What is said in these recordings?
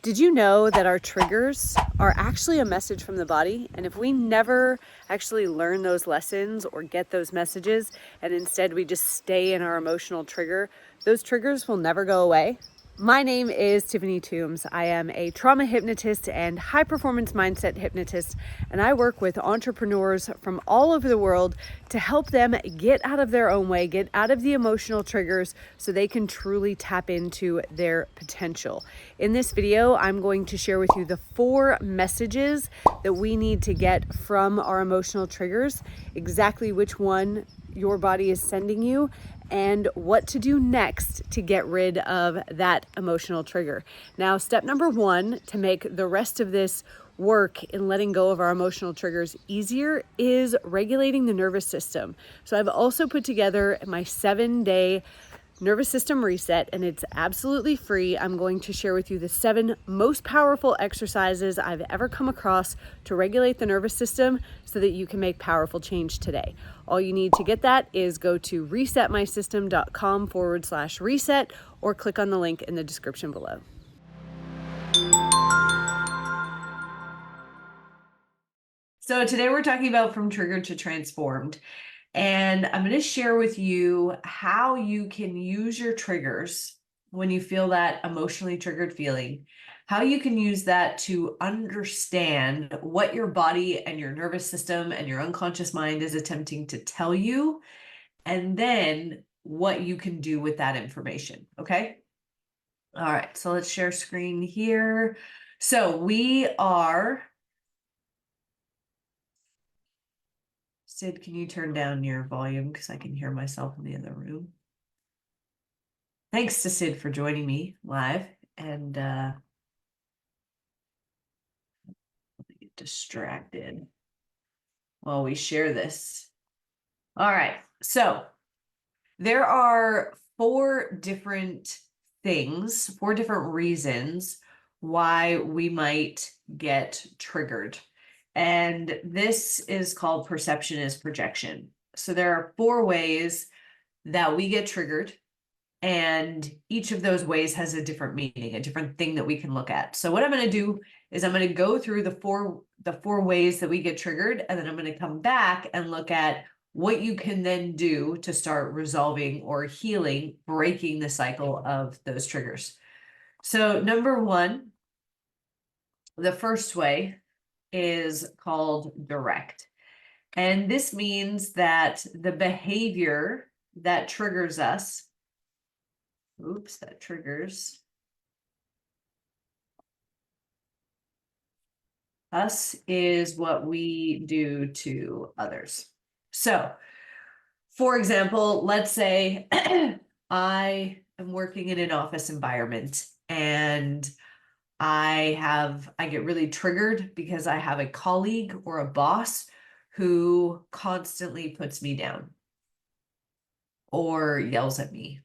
Did you know that our triggers are actually a message from the body? And if we never actually learn those lessons or get those messages, and instead we just stay in our emotional trigger, those triggers will never go away. My name is Tiffany Toombs. I am a trauma hypnotist and high performance mindset hypnotist, and I work with entrepreneurs from all over the world to help them get out of their own way, get out of the emotional triggers so they can truly tap into their potential. In this video, I'm going to share with you the 4 messages that we need to get from our emotional triggers, exactly which one your body is sending you, and what to do next to get rid of that emotional trigger. Now, step number 1 to make the rest of this work in letting go of our emotional triggers easier is regulating the nervous system. So I've also put together my 7-day nervous system reset, and it's absolutely free. I'm going to share with you the 7 most powerful exercises I've ever come across to regulate the nervous system so that you can make powerful change today. All you need to get that is go to resetmysystem.com/reset or click on the link in the description below. So today we're talking about from triggered to transformed. And I'm going to share with you how you can use your triggers when you feel that emotionally triggered feeling, how you can use that to understand what your body and your nervous system and your unconscious mind is attempting to tell you, and then what you can do with that information. Okay. All right. So let's share screen here. So Sid, can you turn down your volume because I can hear myself in the other room? Thanks to Sid for joining me live, and get distracted while we share this. All right, so there are 4 different things, 4 different reasons why we might get triggered. And this is called perception is projection. So there are 4 ways that we get triggered, and each of those ways has a different meaning, a different thing that we can look at. So what I'm going to do is I'm going to go through the four ways that we get triggered, and then I'm going to come back and look at what you can then do to start resolving or healing, breaking the cycle of those triggers. So number 1, the first way is called direct. And this means that the behavior that triggers us, that triggers us is what we do to others. So, for example, let's say I am working in an office environment and I get really triggered because I have a colleague or a boss who constantly puts me down or yells at me.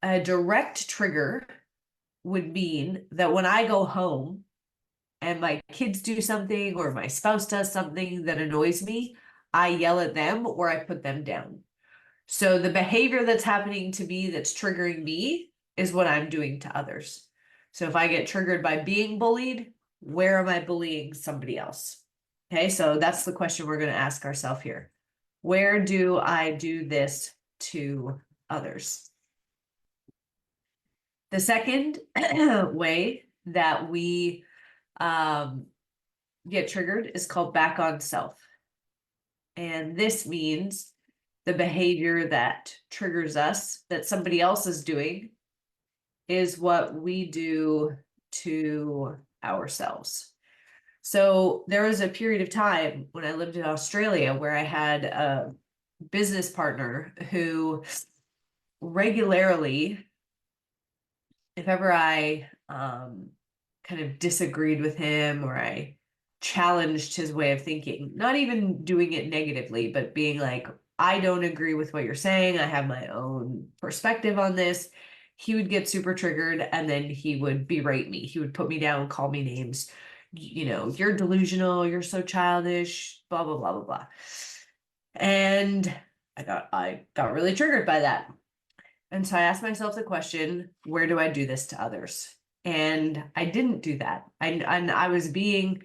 A direct trigger would mean that when I go home and my kids do something or my spouse does something that annoys me, I yell at them or I put them down. So the behavior that's happening to me that's triggering me is what I'm doing to others. So if I get triggered by being bullied, where am I bullying somebody else? Okay, so that's the question we're going to ask ourselves here. Where do I do this to others? The second way that we get triggered is called back on self. And this means the behavior that triggers us, that somebody else is doing, is what we do to ourselves. So there was a period of time when I lived in Australia where I had a business partner who regularly, if ever I kind of disagreed with him or I challenged his way of thinking, not even doing it negatively, but being like, I don't agree with what you're saying. I have my own perspective on this. He would get super triggered and then he would berate me. He would put me down, call me names. You know, you're delusional, you're so childish, blah, blah, blah, blah, blah. And I got really triggered by that. And so I asked myself the question, where do I do this to others? And I didn't do that. And I was being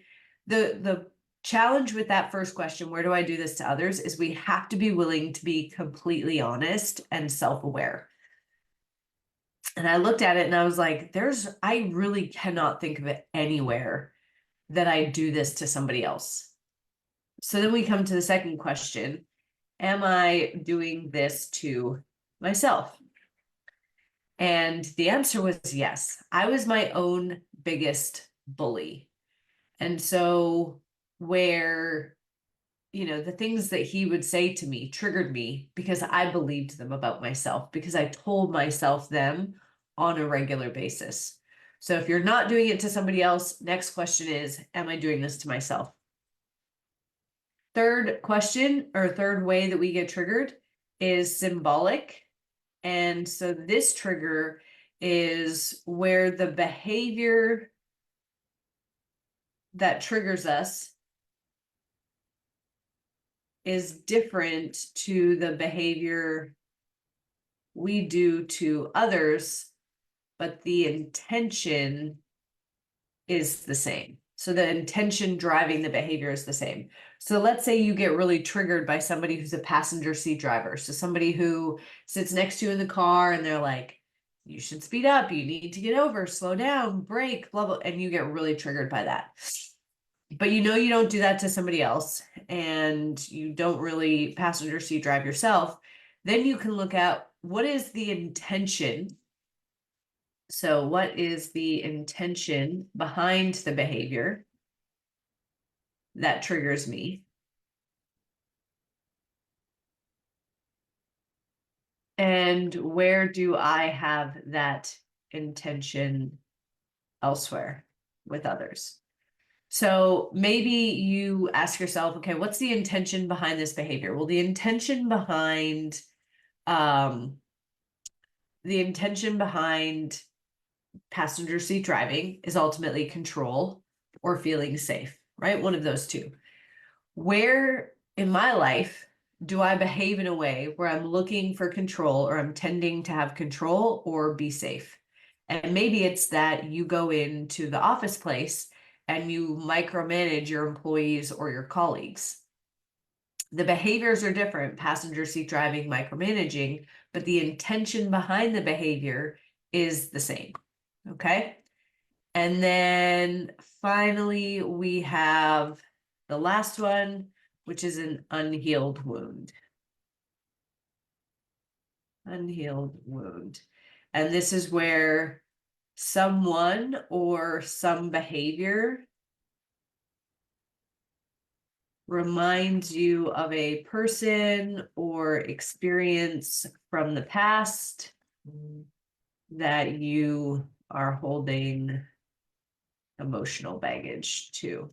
the challenge with that first question, where do I do this to others, is we have to be willing to be completely honest and self-aware. And I looked at it and I was like, I really cannot think of it anywhere that I do this to somebody else. So then we come to the second question. Am I doing this to myself? And the answer was yes. I was my own biggest bully. And so where, the things that he would say to me triggered me because I believed them about myself, because I told myself them on a regular basis. So if you're not doing it to somebody else, next question is, am I doing this to myself? Third question, or third way that we get triggered, is symbolic. And so this trigger is where the behavior that triggers us is different to the behavior we do to others, but the intention is the same. So the intention driving the behavior is the same. So let's say you get really triggered by somebody who's a passenger seat driver. So somebody who sits next to you in the car and they're like, you should speed up, you need to get over, slow down, brake, blah, blah, and you get really triggered by that. But you don't do that to somebody else, and you don't really passenger seat drive yourself. Then you can look at what is the intention. So what is the intention behind the behavior that triggers me? And where do I have that intention elsewhere with others? So maybe you ask yourself, okay, what's the intention behind this behavior? Well, the intention behind passenger seat driving is ultimately control or feeling safe, right? One of those two. Where in my life do I behave in a way where I'm looking for control, or I'm tending to have control or be safe? And maybe it's that you go into the office place and you micromanage your employees or your colleagues. The behaviors are different, passenger seat driving, micromanaging, but the intention behind the behavior is the same. Okay. And then finally, we have the last one, which is an unhealed wound. Unhealed wound. And this is where someone or some behavior reminds you of a person or experience from the past that you are holding emotional baggage to.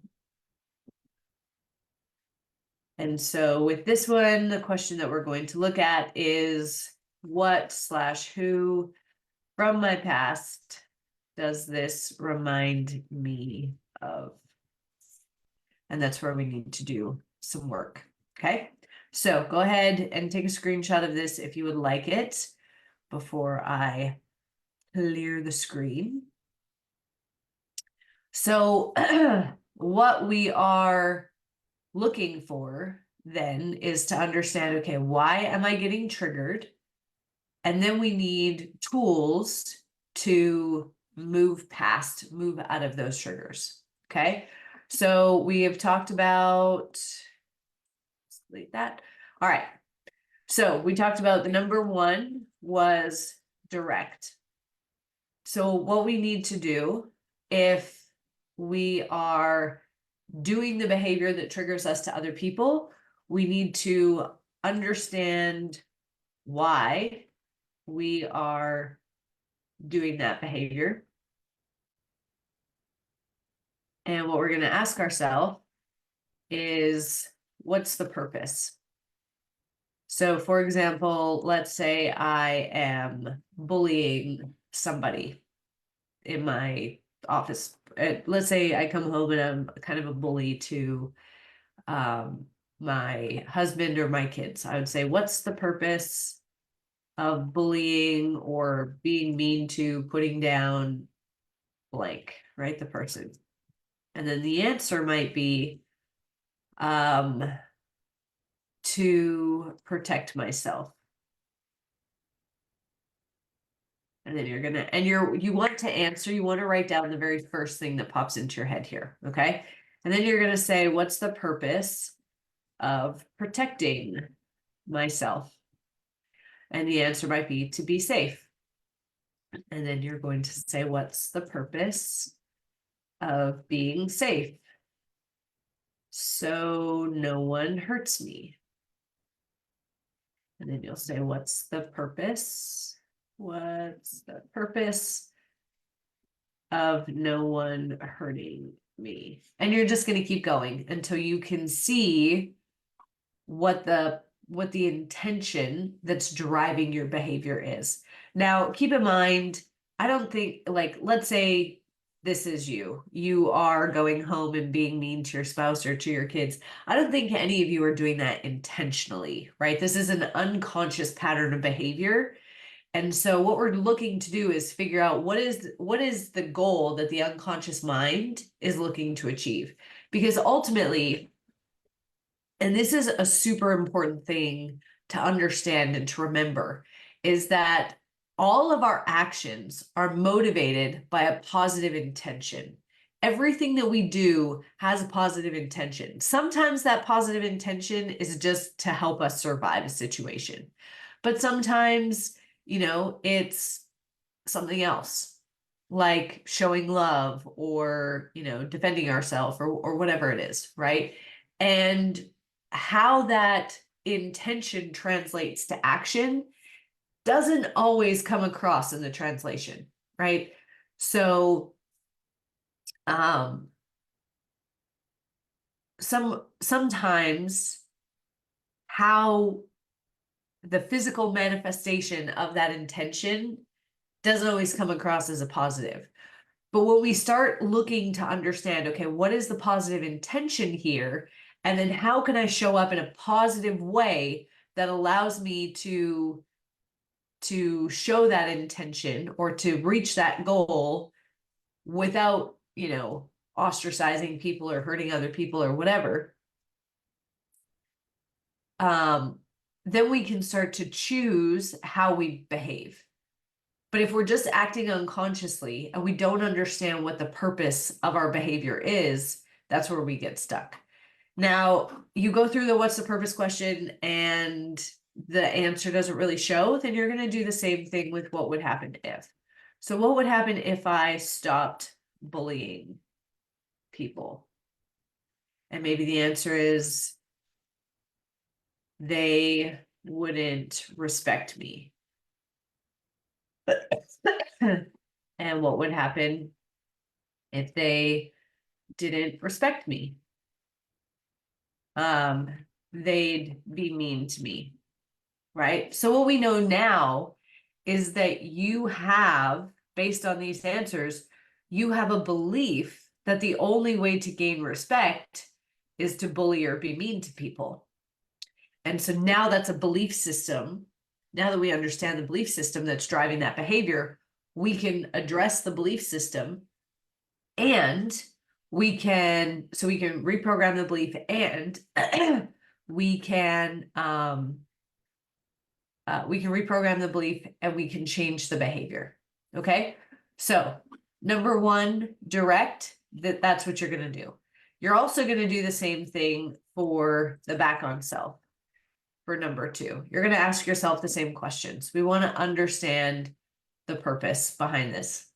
And so with this one, the question that we're going to look at is what/who from my past does this remind me of? And that's where we need to do some work. Okay, so go ahead and take a screenshot of this if you would like it before I clear the screen. So what we are looking for then is to understand, okay, why am I getting triggered? And then we need tools to move out of those triggers. Okay, so we have talked about, let's delete that. All right, so we talked about the number one was direct. So what we need to do if we are doing the behavior that triggers us to other people, we need to understand why we are doing that behavior. And what we're going to ask ourselves is, what's the purpose? So for example, let's say I am bullying somebody in my office. Let's say I come home and I'm kind of a bully to my husband or my kids. I would say, what's the purpose of bullying or being mean to, putting down blank, right? The person. And then the answer might be to protect myself. And then you're gonna, and you want to answer, you want to write down the very first thing that pops into your head here, okay? And then you're gonna say, what's the purpose of protecting myself? And the answer might be to be safe. And then you're going to say, what's the purpose of being safe? So no one hurts me. And then you'll say, what's the purpose? What's the purpose of no one hurting me? And you're just going to keep going until you can see what the intention that's driving your behavior is. Now, keep in mind, I don't think, like, let's say this is you are going home and being mean to your spouse or to your kids. I don't think any of you are doing that intentionally, right? This is an unconscious pattern of behavior. And so what we're looking to do is figure out what is the goal that the unconscious mind is looking to achieve. Because ultimately, and this is a super important thing to understand and to remember, is that all of our actions are motivated by a positive intention. Everything that we do has a positive intention. Sometimes that positive intention is just to help us survive a situation. But sometimes, it's something else, like showing love or, defending ourselves or whatever it is, right? And how that intention translates to action doesn't always come across in the translation, right? So sometimes how the physical manifestation of that intention doesn't always come across as a positive. But when we start looking to understand, okay, what is the positive intention here? And then how can I show up in a positive way that allows me to show that intention or to reach that goal without, ostracizing people or hurting other people or whatever, then we can start to choose how we behave. But if we're just acting unconsciously and we don't understand what the purpose of our behavior is, that's where we get stuck. Now, you go through the what's the purpose question and the answer doesn't really show, then you're going to do the same thing with what would happen if. So what would happen if I stopped bullying people? And maybe the answer is they wouldn't respect me. And what would happen if they didn't respect me? They'd be mean to me, right? So what we know now is that you have, based on these answers, you have a belief that the only way to gain respect is to bully or be mean to people. And so now that's a belief system. Now that we understand the belief system that's driving that behavior, we can address the belief system and we can reprogram the belief and we can reprogram the belief and we can change the behavior. Okay, so number one, direct, that's what you're going to do. You're also going to do the same thing for the back on self. For number two, you're going to ask yourself the same questions. We want to understand the purpose behind this.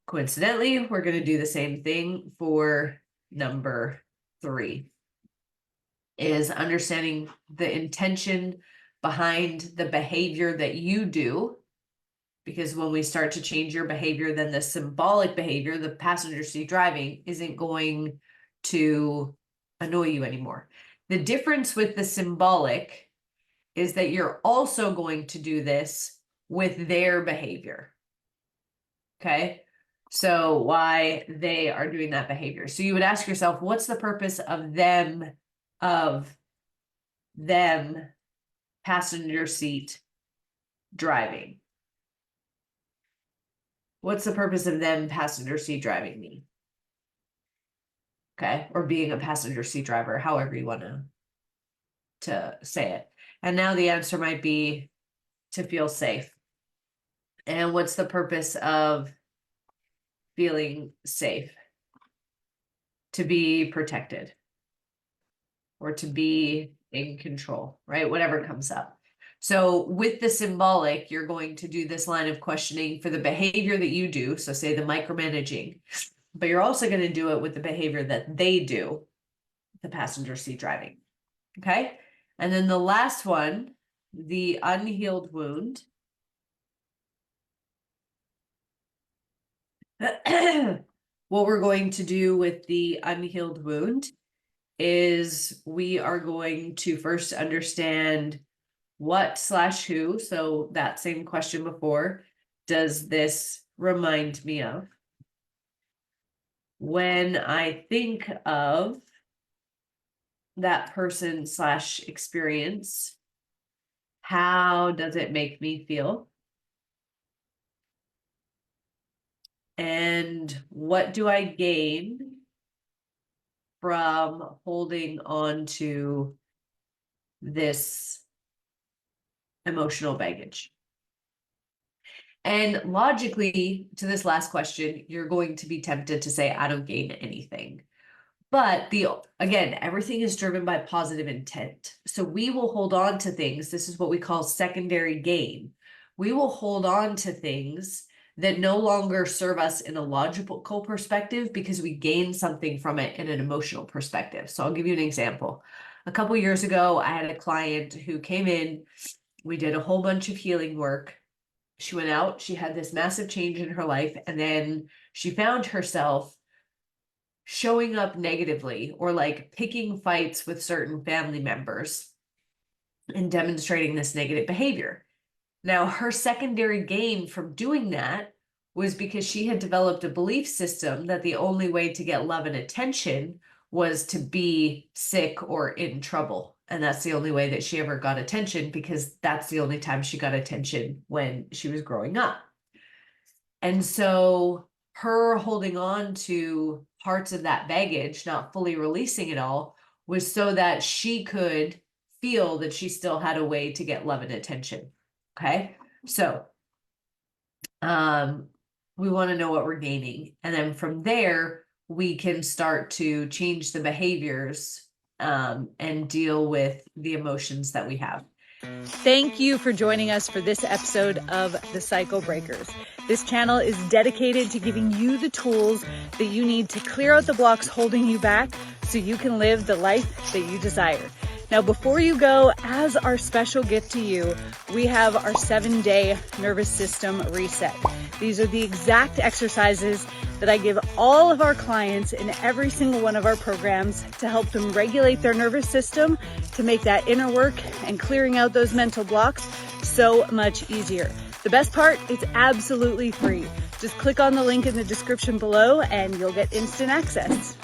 Coincidentally, we're going to do the same thing for number three, is understanding the intention behind the behavior that you do. Because when we start to change your behavior, then the symbolic behavior, the passenger seat driving, isn't going to annoy you anymore. The difference with the symbolic is that you're also going to do this with their behavior. Okay, so why they are doing that behavior. So you would ask yourself, what's the purpose of them passenger seat driving? What's the purpose of them passenger seat driving me? Okay, or being a passenger seat driver, however you want to say it. And now the answer might be to feel safe. And what's the purpose of feeling safe? To be protected or to be in control, right? Whatever comes up. So with the symbolic, you're going to do this line of questioning for the behavior that you do. So say the micromanaging, but you're also going to do it with the behavior that they do, the passenger seat driving. Okay. And then the last one, the unhealed wound. What we're going to do with the unhealed wound is we are going to first understand what/who. So that same question before, does this remind me of? When I think of that person/experience, how does it make me feel? And what do I gain from holding on to this emotional baggage? And logically, to this last question, you're going to be tempted to say, I don't gain anything. But again, everything is driven by positive intent. So we will hold on to things. This is what we call secondary gain. We will hold on to things that no longer serve us in a logical perspective because we gain something from it in an emotional perspective. So I'll give you an example. A couple years ago, I had a client who came in. We did a whole bunch of healing work. She went out, she had this massive change in her life, and then she found herself showing up negatively or like picking fights with certain family members and demonstrating this negative behavior. Now, her secondary gain from doing that was because she had developed a belief system that the only way to get love and attention was to be sick or in trouble. And that's the only way that she ever got attention, because that's the only time she got attention when she was growing up. And so her holding on to parts of that baggage, not fully releasing it all, was so that she could feel that she still had a way to get love and attention. Okay. So, we want to know what we're gaining. And then from there, we can start to change the behaviors, and deal with the emotions that we have. Thank you for joining us for this episode of The Cycle Breakers. This channel is dedicated to giving you the tools that you need to clear out the blocks holding you back so you can live the life that you desire. Now, before you go, as our special gift to you, we have our 7-day nervous system reset. These are the exact exercises that I give all of our clients in every single one of our programs to help them regulate their nervous system, to make that inner work and clearing out those mental blocks so much easier. The best part, it's absolutely free. Just click on the link in the description below and you'll get instant access.